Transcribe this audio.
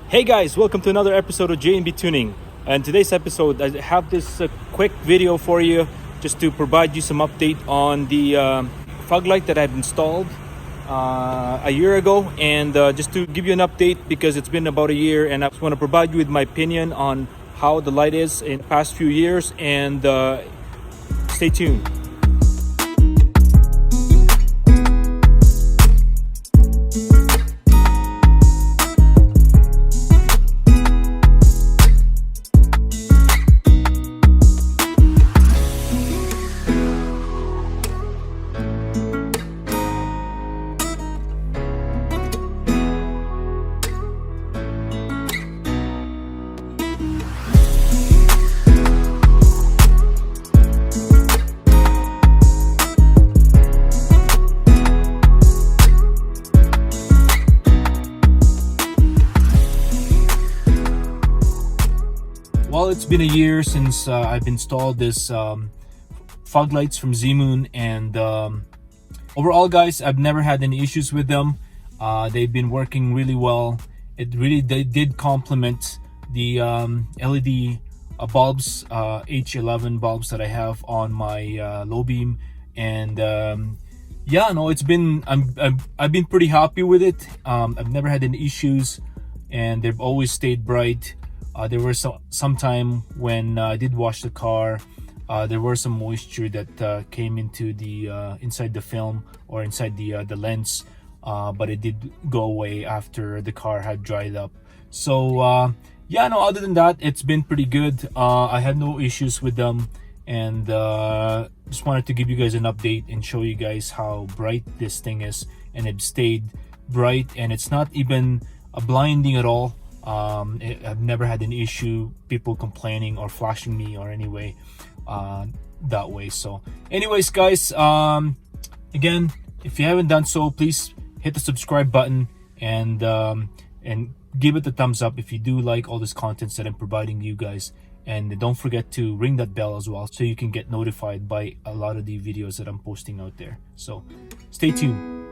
Hey guys, welcome to another episode of J&B Tuning. And today's episode, I have this quick video for you just to provide you some update on the fog light that I've installed a year ago, and just to give you an update because it's been about a year, and I just want to provide you with my opinion on how the light is in the past few years, and stay tuned. Well, it's been a year since I've installed this fog lights from Zmoon, and overall, guys, I've never had any issues with them. They've been working really well. They did complement the LED bulbs, H11 bulbs that I have on my low beam, and yeah, no, it's been I've been pretty happy with it. I've never had any issues, and they've always stayed bright. There was some time when I did wash the car, there was some moisture that came into the inside the film or inside the lens, but it did go away after the car had dried up. So yeah, no, other than that, it's been pretty good. I had no issues with them, and just wanted to give you guys an update and show you guys how bright this thing is, and it stayed bright, and it's not even blinding at all. I've never had an issue, people complaining or flashing me or anyway that way. So anyways, guys, again, if you haven't done so, please hit the subscribe button and give it a thumbs up if you do like all this content that I'm providing you guys, and don't forget to ring that bell as well so you can get notified by a lot of the videos that I'm posting out there. So stay tuned.